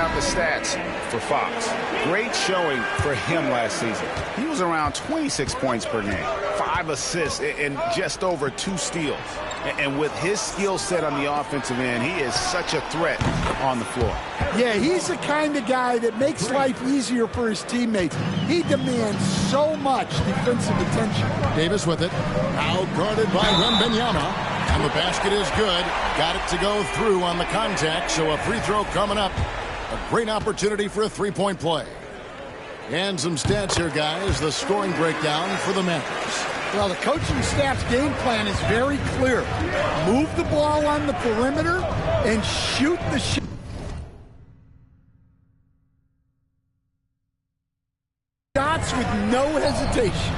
out the stats for Fox. Great showing for him last season. He was around 26 points per game, 5 assists, and just over 2 steals. And with his skill set on the offensive end, he is such a threat on the floor. Yeah, he's the kind of guy that makes life easier for his teammates. He demands so much defensive attention. Davis with it. Now guarded by Wembanyama. And the basket is good. Got it to go through on the contact, so a free throw coming up. A great opportunity for a three-point play. And some stats here, guys. The scoring breakdown for the Mavericks. Well, the coaching staff's game plan is very clear. Move the ball on the perimeter and shoot the shots with no hesitation.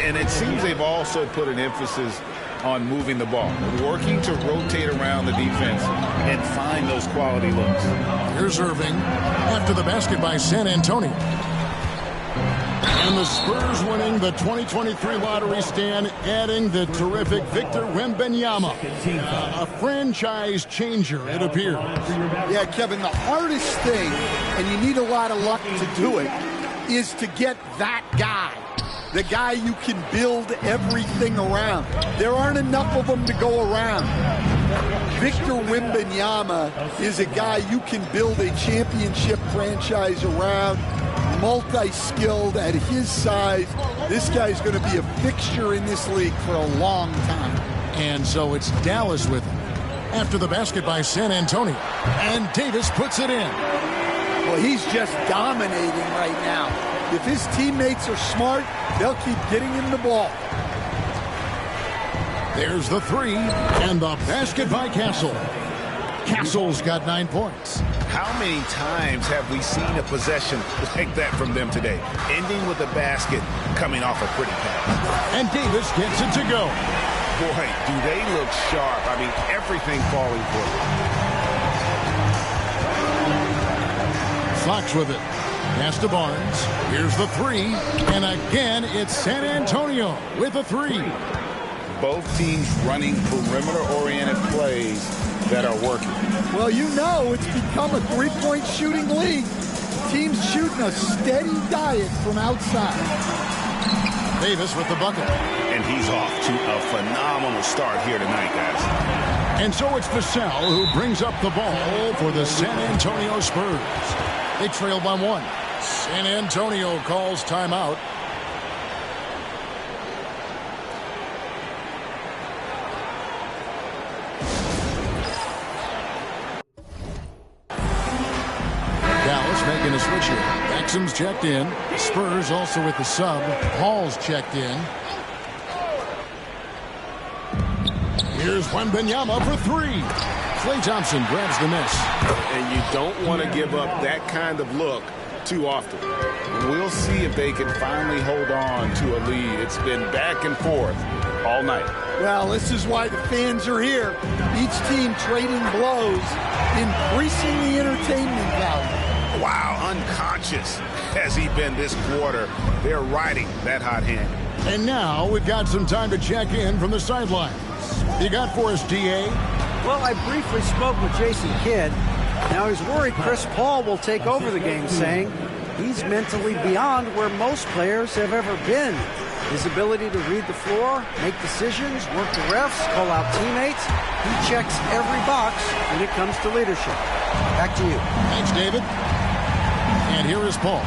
And it seems they've also put an emphasis on moving the ball, working to rotate around the defense and find those quality looks. Here's Irving after the basket by San Antonio. And the Spurs winning the 2023 lottery stand, adding the terrific Victor Wembanyama. A franchise changer, it appears. Yeah, Kevin, the hardest thing, and you need a lot of luck to do it, is to get that guy. The guy you can build everything around. There aren't enough of them to go around. Victor Wembanyama is a guy you can build a championship franchise around. Multi-skilled at his size. This guy's going to be a fixture in this league for a long time. And so it's Dallas with him. After the basket by San Antonio. And Davis puts it in. Well, he's just dominating right now. If his teammates are smart, they'll keep getting him the ball. There's the three. And the basket by Castle. Castle's got 9 points. How many times have we seen a possession like that from them today? Ending with a basket coming off a pretty pass. And Davis gets it to go. Boy, do they look sharp. I mean, everything falling for them. Fox with it. Pass to Barnes. Here's the three. And again, it's San Antonio with a three. Both teams running perimeter-oriented plays that are working. Well, you know it's become a three-point shooting league. Teams shooting a steady diet from outside. Davis with the bucket. And he's off to a phenomenal start here tonight, guys. And so it's Vassell who brings up the ball for the San Antonio Spurs. They trail by 1. San Antonio calls timeout. Dallas making a switch here. Exum's checked in. Spurs also with the sub. Hall's checked in. Here's Wembanyama for three. Klay Thompson grabs the miss. And you don't want to give up that kind of look too often. We'll see if they can finally hold on to a lead. It's been back and forth all night. Well, this is why the fans are here. Each team trading blows, increasing the entertainment value. Wow, unconscious has he been this quarter. They're riding that hot hand. And now we've got some time to check in from the sidelines. You got for us, D.A.? Well, I briefly spoke with Jason Kidd. Now he's worried Chris Paul will take over the game, saying he's mentally beyond where most players have ever been. His ability to read the floor, make decisions, work the refs, call out teammates, he checks every box when it comes to leadership. Back to you. Thanks, David. And here is Paul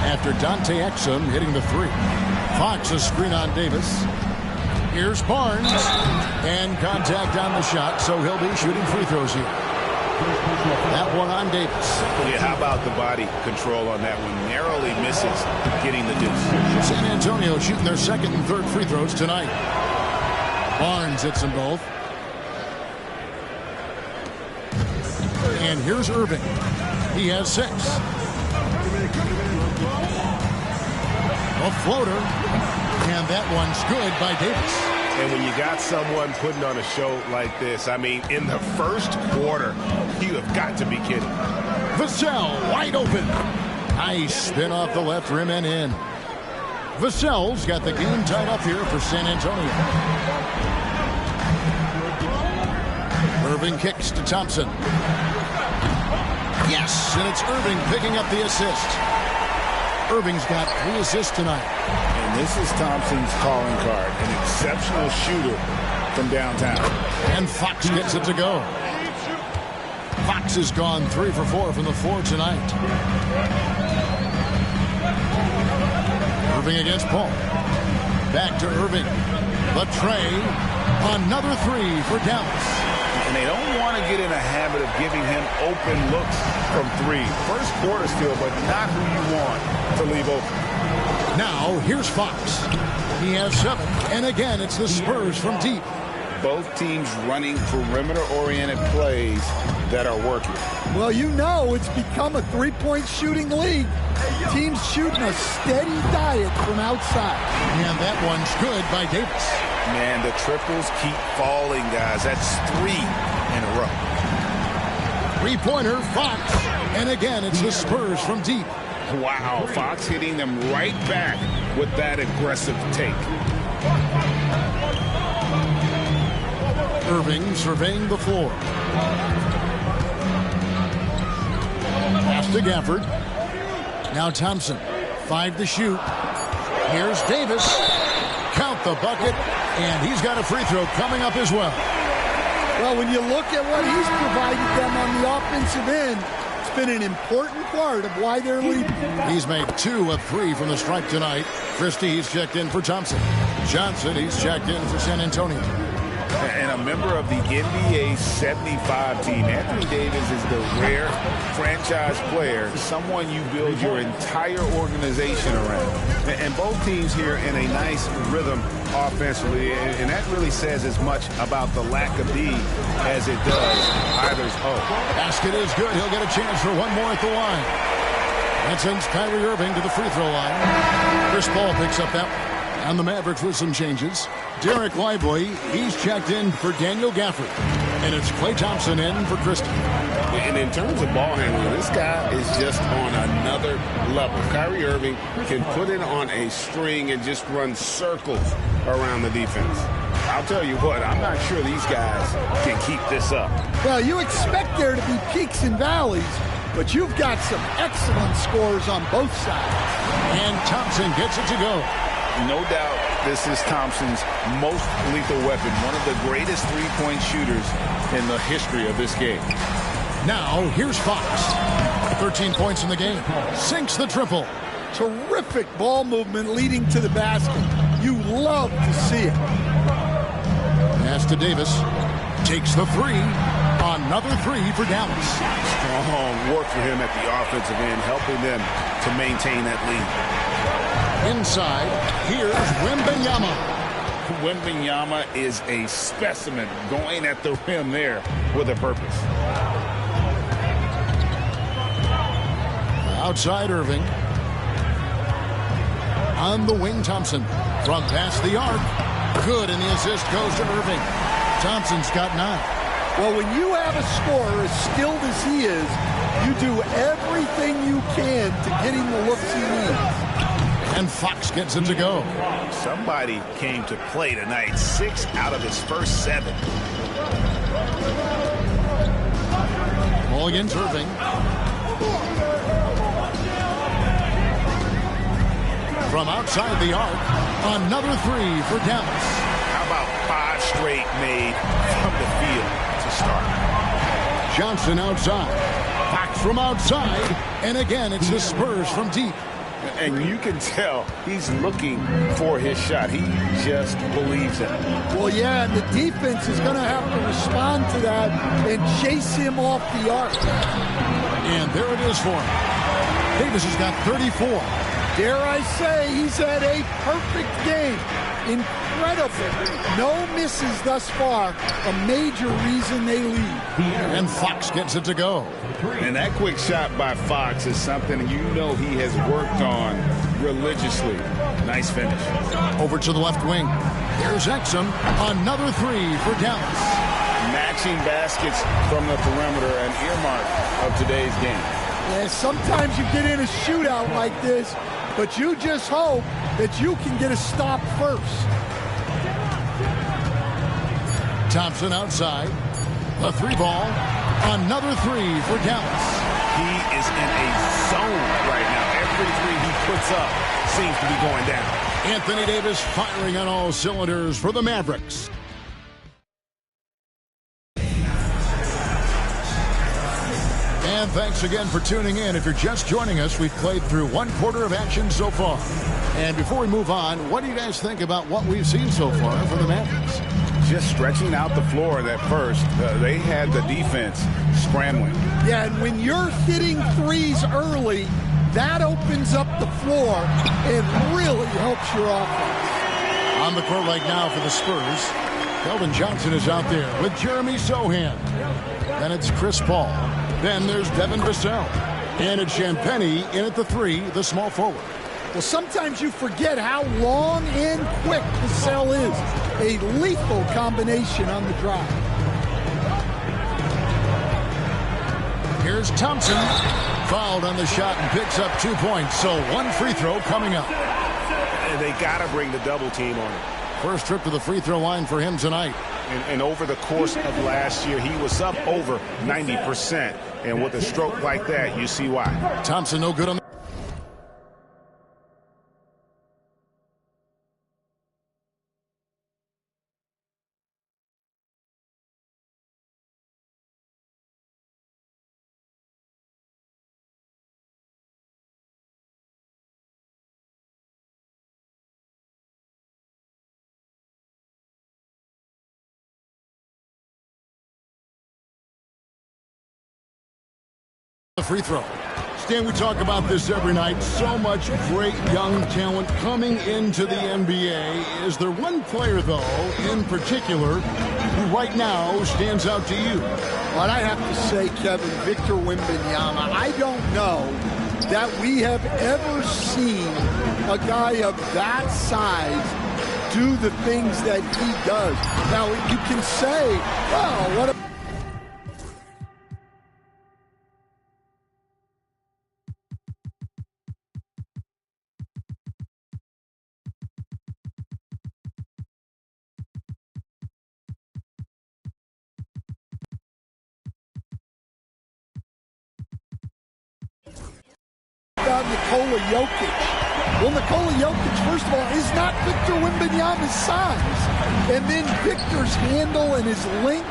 after Dante Exum hitting the three. Fox a screen on Davis. Here's Barnes. And contact on the shot, so he'll be shooting free throws here. That one on Davis. Yeah, how about the body control on that one? Narrowly misses getting the deuce. San Antonio shooting their second and third free throws tonight. Barnes hits them both. And here's Irving. He has 6. A floater. And that one's good by Davis. And when you got someone putting on a show like this, I mean, in the first quarter, you have got to be kidding. Vassell wide open. Nice spin off the left rim and in. Vassell's got the game tied up here for San Antonio. Irving kicks to Thompson. Yes, and it's Irving picking up the assist. Irving's got 3 assists tonight. And this is Thompson's calling card, an exceptional shooter from downtown. And Fox gets it to go. Fox has gone 3 for 4 from the floor tonight. Irving against Paul. Back to Irving. The tray. Another 3 for Dallas. And they don't want to get in a habit of giving him open looks from 3. First quarter still, but not who you want to leave open. Now, here's Fox. He has 7, and again, it's the Spurs from deep. Both teams running perimeter-oriented plays that are working. Well, you know it's become a three-point shooting league. Teams shooting a steady diet from outside. And that one's good by Davis. Man, the triples keep falling, guys. That's 3 in a row. 3-pointer, Fox. And again, it's the Spurs from deep. Wow, Fox hitting them right back with that aggressive take. Irving surveying the floor. Pass to Gafford. Now Thompson. 5 to shoot. Here's Davis. Count the bucket. And he's got a free throw coming up as well. Well, when you look at what he's provided them on the offensive end, it's been an important part of why they're leading. He's made 2 of 3 from the stripe tonight. Christie, he's checked in for Thompson. Johnson, he's checked in for San Antonio. And a member of the NBA 75 team, Anthony Davis is the rare franchise player, someone you build your entire organization around. And both teams here in a nice rhythm offensively, and that really says as much about the lack of D as it does either's O. Basket is good. He'll get a chance for one more at the line. That sends Kyrie Irving to the free throw line. Chris Paul picks up that one. And the Mavericks with some changes. Derek Lively, he's checked in for Daniel Gafford. And it's Klay Thompson in for Christie. And in terms of ball handling, this guy is just on another level. Kyrie Irving can put it on a string and just run circles around the defense. I'll tell you what, I'm not sure these guys can keep this up. Well, you expect there to be peaks and valleys, but you've got some excellent scores on both sides. And Thompson gets it to go. No doubt this is Thompson's most lethal weapon, one of the greatest three-point shooters in the history of this game. Now, here's Fox. 13 points in the game. Sinks the triple. Terrific ball movement leading to the basket. You love to see it. Pass to Davis. Takes the 3. Another 3 for Dallas. Strong work for him at the offensive end, helping them to maintain that lead. Inside, here's Wembanyama. Wembanyama is a specimen, going at the rim there with a purpose. Outside Irving. On the wing, Thompson. From past the arc. Good, and the assist goes to Irving. Thompson's got 9. Well, when you have a scorer as skilled as he is, you do everything you can to get him the looks he needs. And Fox gets it to go. Somebody came to play tonight. 6 out of his first 7. Ball against Irving. From outside the arc, another 3 for Dallas. How about 5 straight made from the field to start? Johnson outside. Fox from outside. And again, it's the Spurs from deep. And you can tell he's looking for his shot. He just believes it. Well, yeah, and the defense is going to have to respond to that and chase him off the arc. And there it is for him. Davis has got 34. Dare I say, he's had a perfect game. Incredible. No misses thus far. A major reason they lead. And Fox gets it to go. And that quick shot by Fox is something you know he has worked on religiously. Nice finish. Over to the left wing. There's Exum. Another 3 for Dallas. Matching baskets from the perimeter, an earmark of today's game. Yeah, sometimes you get in a shootout like this, but you just hope that you can get a stop first. Thompson outside. The 3 ball. Another 3 for Dallas. He is in a zone right now. Every three he puts up seems to be going down. Anthony Davis firing on all cylinders for the Mavericks. And thanks again for tuning in. If you're just joining us, we've played through one quarter of action so far. And before we move on, what do you guys think about what we've seen so far from the Mavericks? Just stretching out the floor at first. They had the defense scrambling. Yeah, and when you're hitting threes early, that opens up the floor and really helps your offense. On the court right now for the Spurs, Keldon Johnson is out there with Jeremy Sohan. Then it's Chris Paul. Then there's Devin Vassell. And it's Champagnie in at the three, the small forward. Well, sometimes you forget how long and quick Vassell is. A lethal combination on the drive. Here's Thompson. Fouled on the shot and picks up 2 points. So one free throw coming up. And they got to bring the double team on him. First trip to the free throw line for him tonight. And over the course of last year, he was up over 90%. And with a stroke like that, you see why. Thompson no good on the free throw. Stan, we talk about this every night. So much great young talent coming into the NBA. Is there one player, though, in particular, who right now stands out to you? Well, I have to say, Kevin, Victor Wembanyama. I don't know that we have ever seen a guy of that size do the things that he does. Now, you can say, well, what a about Nikola Jokic. Well, Nikola Jokic, first of all, is not Victor Wembanyama's size. And then Victor's handle and his length,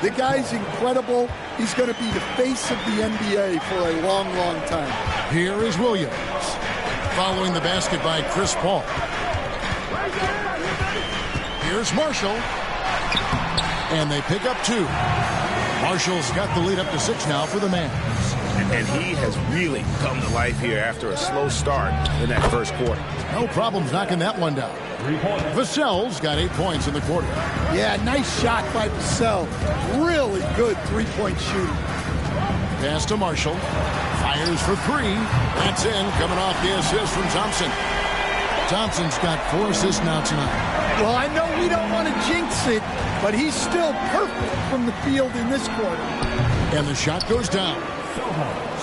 the guy's incredible. He's going to be the face of the NBA for a long, long time. Here is Williams. Following the basket by Chris Paul. Here's Marshall. And they pick up 2. Marshall's got the lead up to 6 now for the Mavs. And he has really come to life here after a slow start in that first quarter. No problems knocking that one down. Vassell's got 8 points in the quarter. Yeah, nice shot by Vassell. Really good three-point shooting. Pass to Marshall. Fires for 3. That's in, coming off the assist from Thompson. Thompson's got 4 assists now tonight. Well, I know we don't want to jinx it, but he's still perfect from the field in this quarter. And the shot goes down.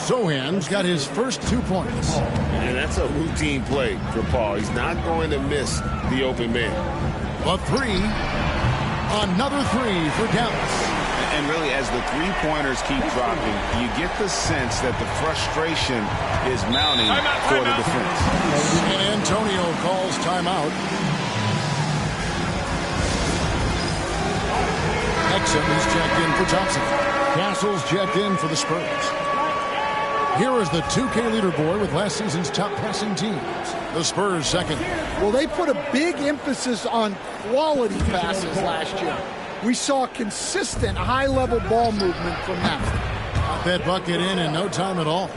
Sohan's got his first 2 points. And that's a routine play for Paul. He's not going to miss the open man. A 3. Another 3 for Dallas. And really, as the three-pointers keep dropping, you get the sense that the frustration is mounting for the defense. And Antonio calls timeout. Exum is checked in for Thompson. Castle's checked in for the Spurs. Here is the 2K leaderboard with last season's top passing teams. The Spurs second. Well, they put a big emphasis on quality passes last year. We saw consistent high-level ball movement from them. Got that bucket in no time at all.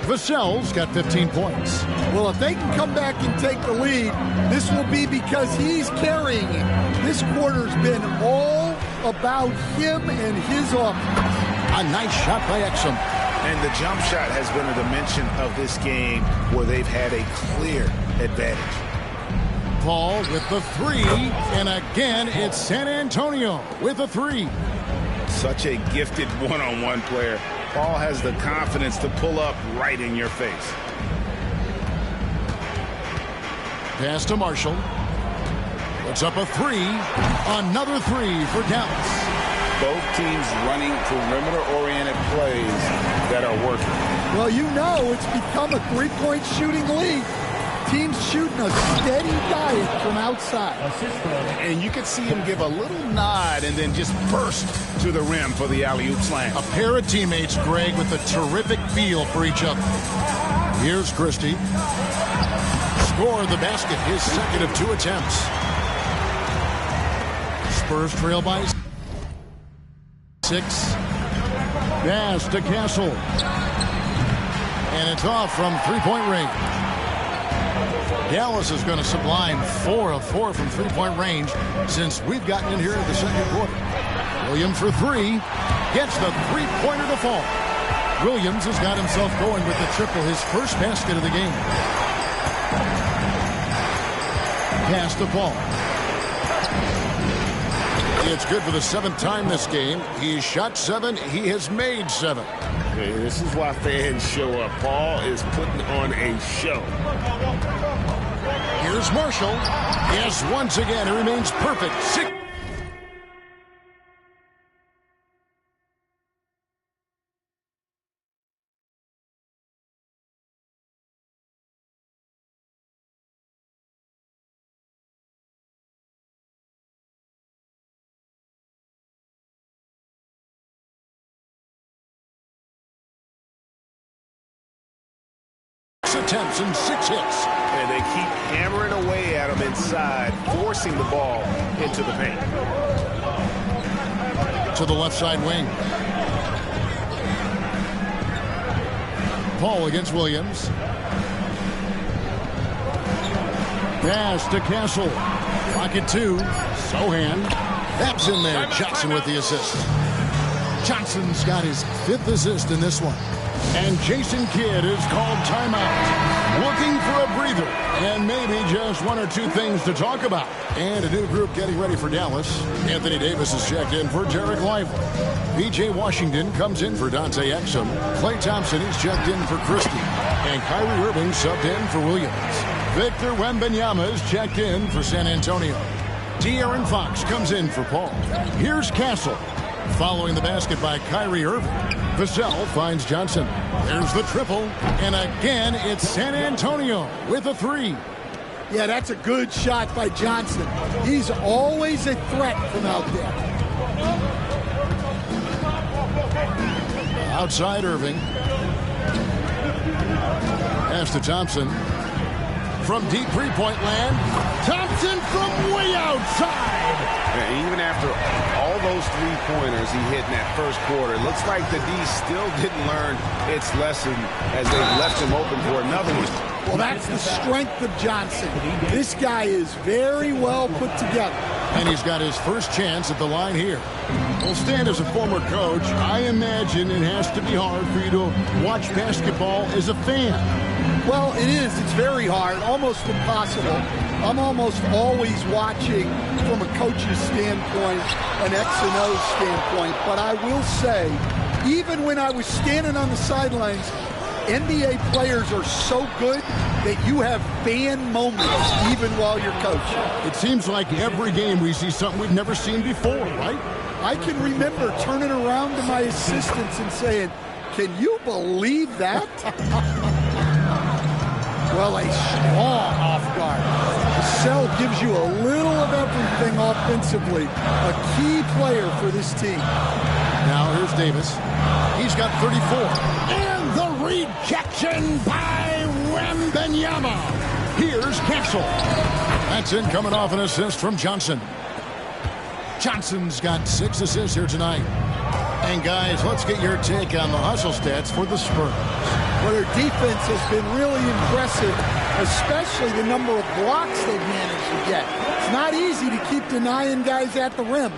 Vassell's got 15 points. Well, if they can come back and take the lead, this will be because he's carrying it. This quarter's been all about him and his offense. A nice shot by Exum. And the jump shot has been a dimension of this game where they've had a clear advantage. Paul with the 3, and again it's San Antonio with a 3. Such a gifted one-on-one player. Paul has the confidence to pull up right in your face. Pass to Marshall. Puts up a 3. Another 3 for Dallas. Both teams running perimeter-oriented plays that are working. Well, you know it's become a three-point shooting league. Teams shooting a steady diet from outside. And you could see him give a little nod and then just burst to the rim for the alley-oop slam. A pair of teammates, Greg, with a terrific feel for each other. Here's Christie. Score the basket, his second of 2 attempts. Spurs trail by 6. Pass to Castle. And it's off from three-point range. Dallas is going to sublime 4 of 4 from three-point range since we've gotten in here in the second quarter. Williams for 3. Gets the three-pointer to fall. Williams has got himself going with the triple, his first basket of the game. Pass to Paul. It's good for the 7th time this game. He's shot 7. He has made 7. Hey, this is why fans show up. Paul is putting on a show. Here's Marshall. Yes, once again, he remains perfect. 6. Attempts and 6 hits. And they keep hammering away at him inside, forcing the ball into the paint. To the left side wing. Paul against Williams. Pass to Castle. Pocket 2. Sohan. That's in there. Johnson with the assist. Johnson's got his 5th assist in this one. And Jason Kidd is called timeout. Looking for a breather. And maybe just 1 or 2 things to talk about. And a new group getting ready for Dallas. Anthony Davis is checked in for Derek Lively. P.J. Washington comes in for Dante Exum. Klay Thompson is checked in for Christie. And Kyrie Irving subbed in for Williams. Victor Wembanyama is checked in for San Antonio. De'Aaron Fox comes in for Paul. Here's Castle. Following the basket by Kyrie Irving. Vassell finds Johnson. There's the triple. And again, it's San Antonio with a 3. Yeah, that's a good shot by Johnson. He's always a threat from out there. Outside Irving. Pass to Thompson. From deep three-point land. Thompson from way outside. And even after all those three-pointers he hit in that first quarter, it looks like the D still didn't learn its lesson as they left him open for another one. Well, that's the strength of Johnson. This guy is very well put together. And he's got his first chance at the line here. Well, Stan, as a former coach, I imagine it has to be hard for you to watch basketball as a fan. Well, it is. It's very hard, almost impossible. I'm almost always watching from a coach's standpoint, an X and O standpoint. But I will say, even when I was standing on the sidelines, NBA players are so good that you have fan moments even while you're coaching. It seems like every game we see something we've never seen before, right? I can remember turning around to my assistants and saying, "Can you believe that?" Well, a strong off guard. Vassell gives you a little of everything offensively. A key player for this team. Now here's Davis. He's got 34. And the rejection by Wembanyama. Here's Castle. That's in coming off an assist from Johnson. Johnson's got 6 assists here tonight. And guys, let's get your take on the hustle stats for the Spurs. Well, their defense has been really impressive, especially the number of blocks they've managed to get. It's not easy to keep denying guys at the rim.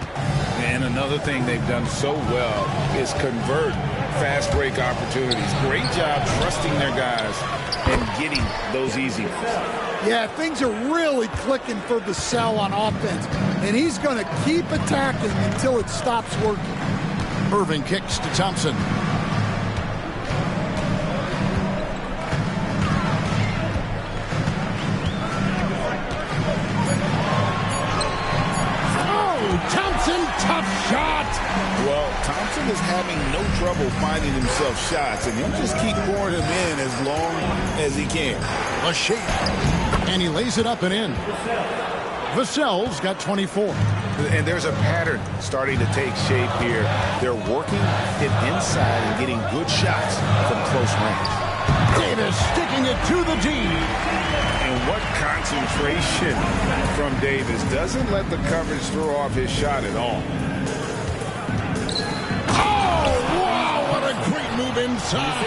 And another thing they've done so well is convert fast break opportunities. Great job trusting their guys and getting those easy ones. Yeah, things are really clicking for Vassell on offense, and he's going to keep attacking until it stops working. Irving kicks to Thompson. Thompson, tough shot. Well, Thompson is having no trouble finding finding himself shots, and you just keep pouring him in as long as he can. A shape, and he lays it up and in. Vassell's got 24. And there's a pattern starting to take shape here. They're working it inside and getting good shots from close range. Davis sticking it to the D. And what concentration from Davis. Doesn't let the coverage throw off his shot at all. Oh, wow, what a great move inside.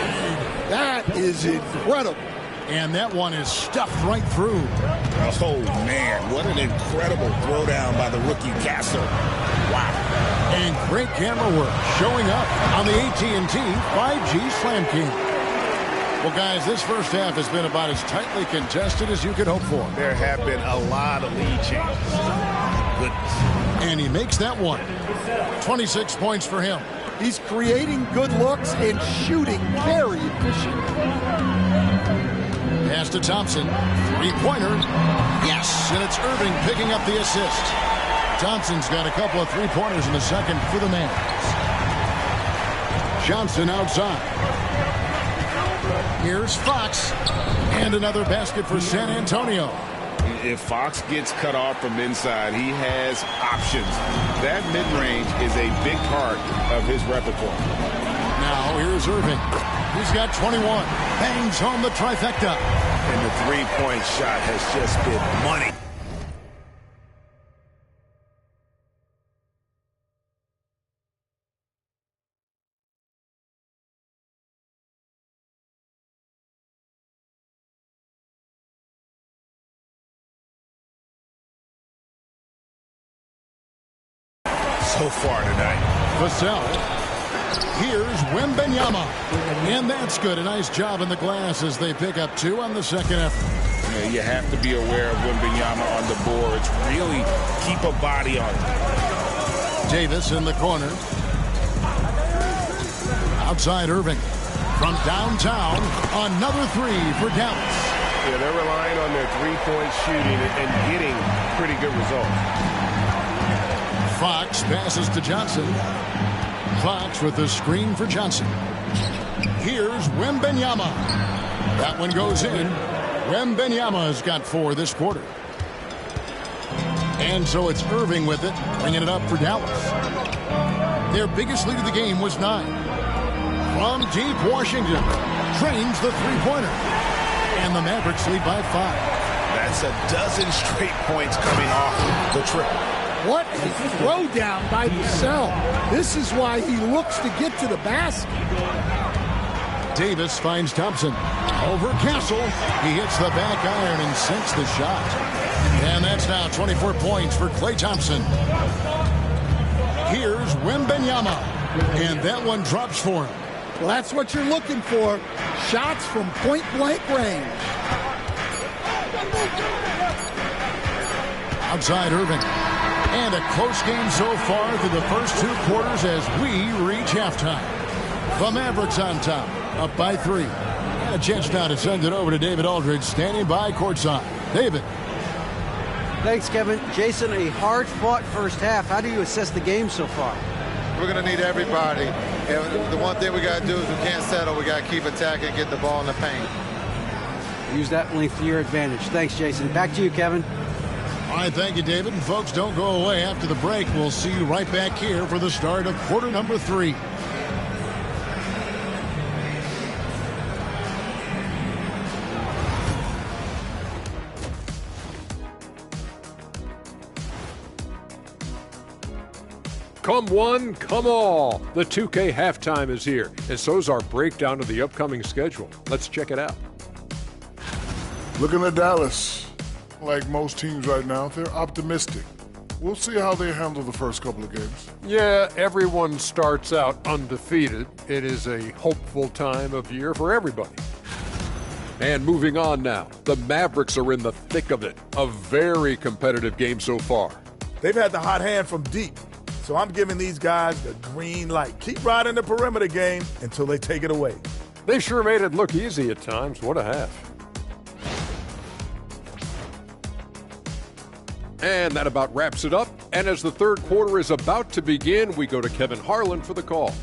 That is incredible. And that one is stuffed right through. Oh, man, what an incredible throwdown by the rookie Castle. Wow. And great camera work showing up on the AT&T 5G Slam King. Well, guys, this first half has been about as tightly contested as you could hope for. There have been a lot of lead changes. Goodness. And he makes that one. 26 points for him. He's creating good looks and shooting very efficient. Pass to Thompson. Three-pointer. Yes, and it's Irving picking up the assist. Thompson's got a couple of three-pointers in the second for the Mavs. Johnson outside. Here's Fox. And another basket for San Antonio. If Fox gets cut off from inside, he has options. That mid-range is a big part of his repertoire. Now here's Irving. He's got 21. Bangs home the trifecta. And the three-point shot has just been money. So far tonight. Vassell. Here's Wembanyama. And that's good. A nice job in the glass as they pick up 2 on the second effort. Yeah, you have to be aware of Wembanyama on the boards. Really keep a body on him. Davis in the corner. Outside Irving. From downtown, another 3 for Dallas. Yeah, they're relying on their three-point shooting and getting pretty good results. Fox passes to Johnson. Fox with the screen for Johnson. Here's Wembanyama. That one goes in. Wembanyama's got 4 this quarter. And so it's Irving with it, bringing it up for Dallas. Their biggest lead of the game was 9. From deep Washington, trains the three-pointer. And the Mavericks lead by 5. That's a dozen straight points coming off the triple. What a throwdown by Vassell. This is why he looks to get to the basket. Davis finds Thompson. Over Castle. He hits the back iron and sinks the shot. And that's now 24 points for Klay Thompson. Here's Wembanyama. And that one drops for him. Well, that's what you're looking for. Shots from point-blank range. Outside Irving. And a close game so far through the first 2 quarters as we reach halftime. The Mavericks on top, up by 3. And a chance now to send it over to David Aldridge, standing by courtside. David. Thanks, Kevin. Jason, a hard-fought first half. How do you assess the game so far? We're going to need everybody. And the one thing we got to do is we can't settle. We got to keep attacking and get the ball in the paint. Use that length to your advantage. Thanks, Jason. Back to you, Kevin. All right, thank you, David. And folks, don't go away. After the break, we'll see you right back here for the start of quarter number 3. Come one, come all. The 2K halftime is here, and so's our breakdown of the upcoming schedule. Let's check it out. Looking at Dallas, like most teams right now, they're optimistic. We'll see how they handle the first couple of games. Yeah, everyone starts out undefeated. It is a hopeful time of year for everybody. And moving on now, the Mavericks are in the thick of it. A very competitive game so far. They've had the hot hand from deep. So I'm giving these guys the green light. Keep riding the perimeter game until they take it away. They sure made it look easy at times. What a half. And that about wraps it up. And as the third quarter is about to begin, we go to Kevin Harlan for the call.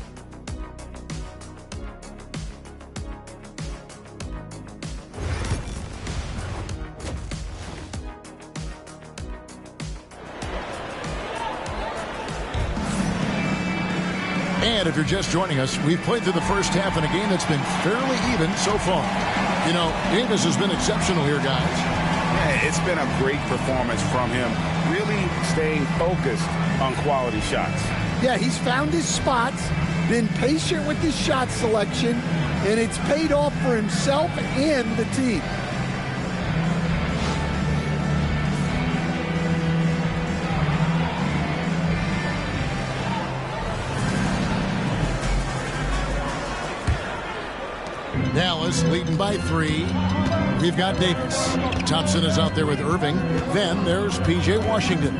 if you're just joining us, we've played through the first half in a game that's been fairly even so far. You know, Davis has been exceptional here, guys. Yeah, it's been a great performance from him, really staying focused on quality shots. Yeah, he's found his spots, been patient with his shot selection, and it's paid off for himself and the team. Dallas leading by 3. We've got Davis. Thompson is out there with Irving. Then there's P.J. Washington.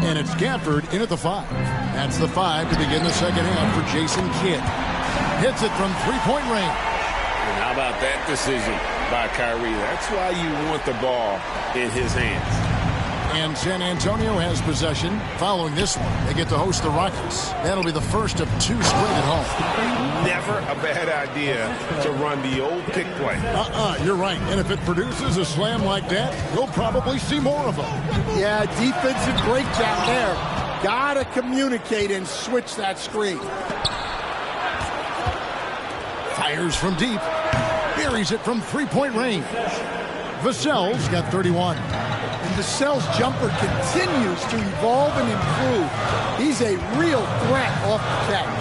And it's Gafford in at the 5. That's the 5 to begin the second half for Jason Kidd. Hits it from three-point range. And how about that decision by Kyrie? That's why you want the ball in his hands. And San Antonio has possession. Following this one, they get to host the Rockets. That'll be the first of 2 straight at home. Never a bad idea to run the old pick play. You're right. And if it produces a slam like that, we'll probably see more of them. Yeah, defensive breakdown there. Gotta communicate and switch that screen. Fires from deep. Buries it from three-point range. Vassell's got 31. And Vassell's jumper continues to evolve and improve. He's a real threat off the catch.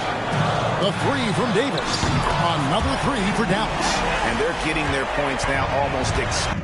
The 3 from Davis. Another 3 for Dallas. And they're getting their points now almost exclusively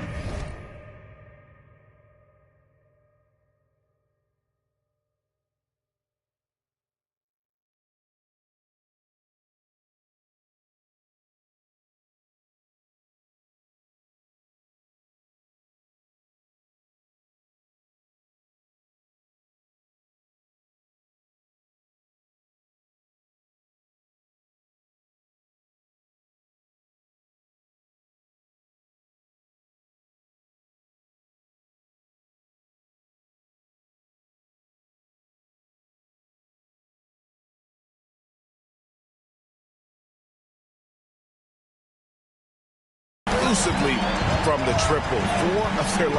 from the triple. 4 of their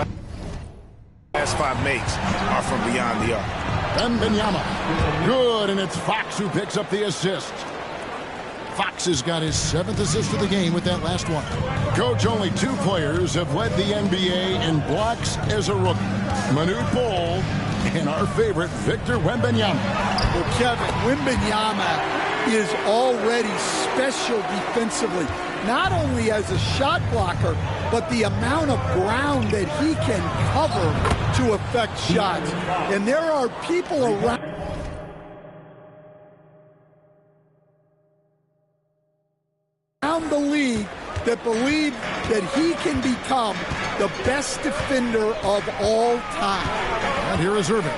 last 5 makes are from beyond the arc. Wembanyama. Good, and it's Fox who picks up the assist. Fox has got his 7th assist of the game with that last one. Coach, only 2 players have led the NBA in blocks as a rookie. Manute Bol and our favorite Victor Wembanyama. Well, Kevin, Wembanyama is already special defensively. Not only as a shot blocker, but the amount of ground that he can cover to affect shots. And there are people around the league that believe that he can become the best defender of all time. And here is Irving.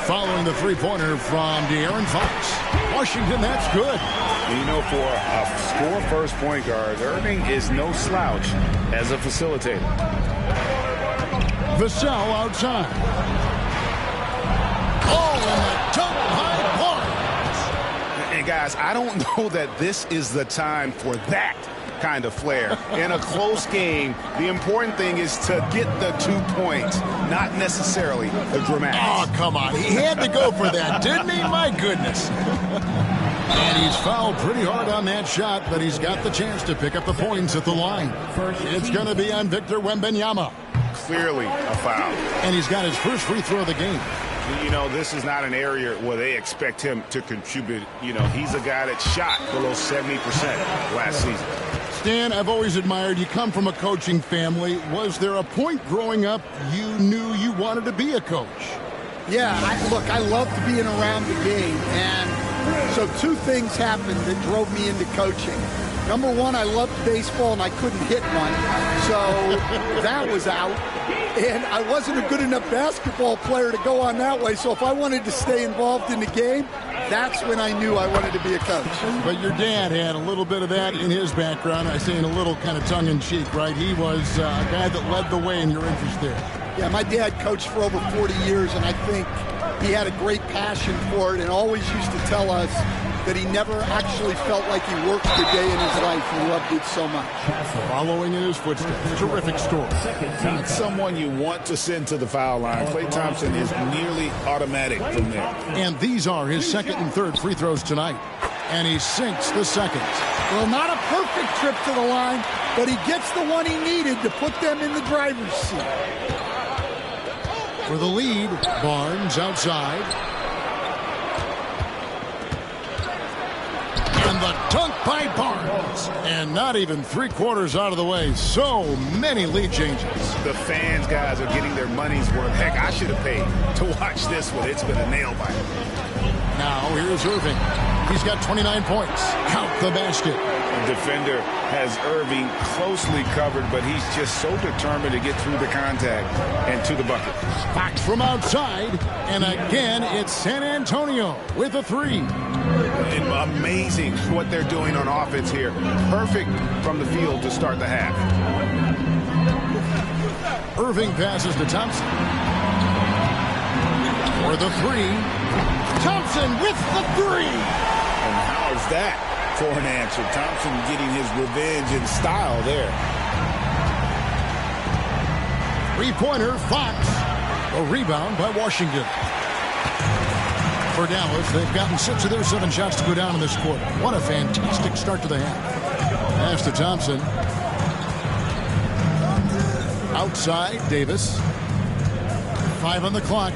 Following the three-pointer from De'Aaron Fox. Washington, that's good. And you know, for a score-first point guard, Irving is no slouch as a facilitator. Vassell outside. Oh, and the dunk by Barnes. And guys, I don't know that this is the time for that kind of flair. In a close game, the important thing is to get the 2 points, not necessarily the dramatics. Oh, come on. He had to go for that, didn't he? My goodness. And he's fouled pretty hard on that shot, but he's got the chance to pick up the points at the line. It's going to be on Victor Wembanyama. Clearly a foul. And he's got his first free throw of the game. You know, this is not an area where they expect him to contribute. You know, he's a guy that shot below 70% last season. Stan, I've always admired you. Come from a coaching family. Was there a point growing up you knew you wanted to be a coach? Yeah, look, I loved being around the game. And so 2 things happened that drove me into coaching. Number 1, I loved baseball and I couldn't hit one. So that was out. And I wasn't a good enough basketball player to go on that way. So if I wanted to stay involved in the game, that's when I knew I wanted to be a coach. But your dad had a little bit of that in his background. I say in a little kind of tongue-in-cheek, right? He was a guy that led the way in your interest there. Yeah, my dad coached for over 40 years, and I think he had a great passion for it and always used to tell us that he never actually felt like he worked a day in his life. He loved it so much. Following in his footsteps. Terrific story. Not someone you want to send to the foul line. Klay Thompson is nearly automatic from there. And these are his second and third free throws tonight. And he sinks the second. Well, not a perfect trip to the line, but he gets the one he needed to put them in the driver's seat. For the lead, Barnes outside. And the dunk by Barnes. And not even 3/4 out of the way. So many lead changes. The fans, guys, are getting their money's worth. Heck, I should have paid to watch this one. It's been a nail biter. Now here's Irving. He's got 29 points. Count the basket. The defender has Irving closely covered, but he's just so determined to get through the contact and to the bucket. Fox from outside. And again, it's San Antonio with a three. And amazing what they're doing on offense here. Perfect from the field to start the half. Irving passes to Thompson. For the three. Thompson with the three. And how is that for an answer? Thompson getting his revenge in style there. Three-pointer, Fox. A rebound by Washington. For Dallas, they've gotten 6 of their 7 shots to go down in this quarter. What a fantastic start to the half. Pass to Thompson. Outside, Davis. 5 on the clock.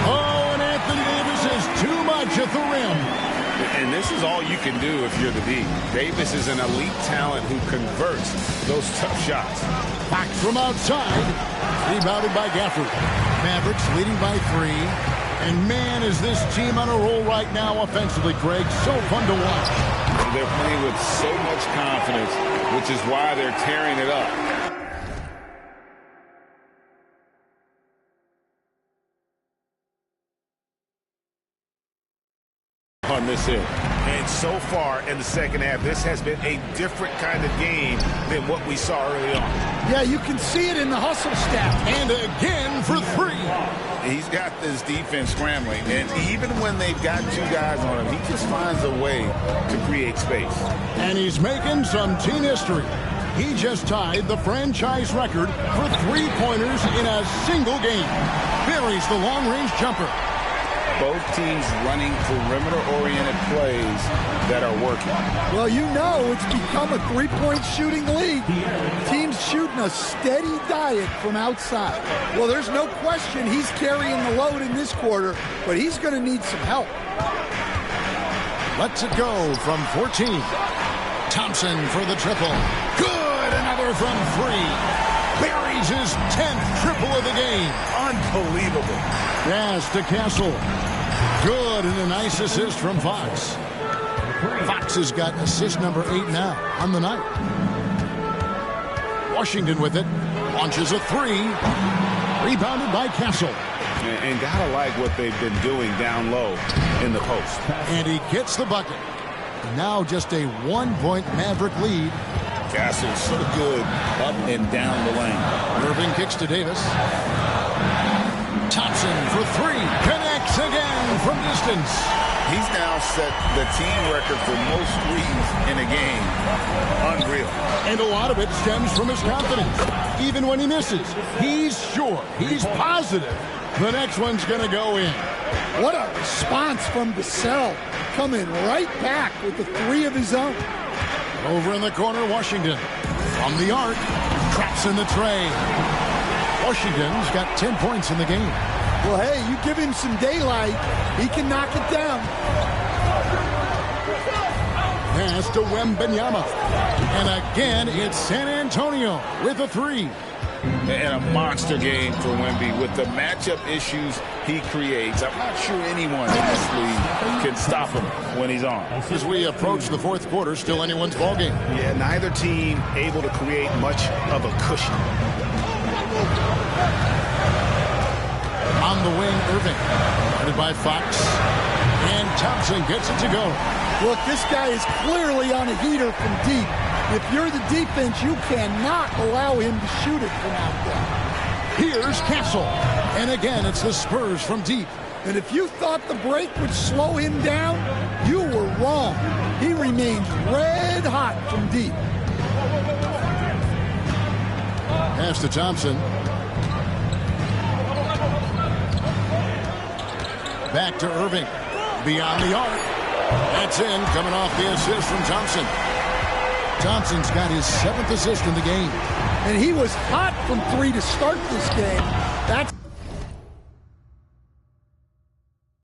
Oh, and Anthony Davis is too much at the rim. And this is all you can do if you're the D. Davis is an elite talent who converts those tough shots. Fox from outside. Rebounded by Gafford. Mavericks leading by 3. And man, is this team on a roll right now offensively, Greg. So fun to watch. They're playing with so much confidence, which is why they're tearing it up. On this end. And so far in the second half, this has been a different kind of game than what we saw early on. Yeah, you can see it in the hustle stat. And again for 3. He's got this defense scrambling, and even when they've got 2 guys on him, he just finds a way to create space. And he's making some team history. He just tied the franchise record for 3-pointers in a single game. Buries the long-range jumper. Both teams running perimeter-oriented plays that are working. Well, you know it's become a 3-point shooting league. Teams shooting a steady diet from outside. Well, there's no question he's carrying the load in this quarter, but he's going to need some help. Lets it go from 14. Thompson for the triple. Good! Another from 3. Buries his 10th triple of the game. Unbelievable. Pass to Castle. Good, and a nice assist from Fox. Fox has got assist number 8 now on the night. Washington with it. Launches a 3. Rebounded by Castle. And gotta like what they've been doing down low in the post. And he gets the bucket. Now just a 1-point Maverick lead. Castle's so good up and down the lane. Irving kicks to Davis. Thompson for 3. Connects again from distance. He's now set the team record for most threes in a game. Unreal. And a lot of it stems from his confidence. Even when he misses, he's sure, he's positive the next one's going to go in. What a response from Vassell. Coming right back with the 3 of his own. Over in the corner, Washington. From the arc, traps in the tray. Washington's got 10 points in the game. Well, hey, you give him some daylight, he can knock it down. Pass to Wembanyama. And again, it's San Antonio with a 3. And a monster game for Wemby with the matchup issues he creates. I'm not sure anyone in this league can stop him when he's on. As we approach the 4th quarter, still anyone's ballgame. Yeah, neither team able to create much of a cushion. On the wing, Irving. Guarded by Fox. And Thompson gets it to go. Look, this guy is clearly on a heater from deep. If you're the defense, you cannot allow him to shoot it from out there. Here's Castle. And again, it's the Spurs from deep. And if you thought the break would slow him down, you were wrong. He remains red hot from deep. Pass to Thompson. Back to Irving. beyond the arc. That's in, coming off the assist from Thompson. Thompson's got his 7th assist in the game. And he was hot from 3 to start this game. That's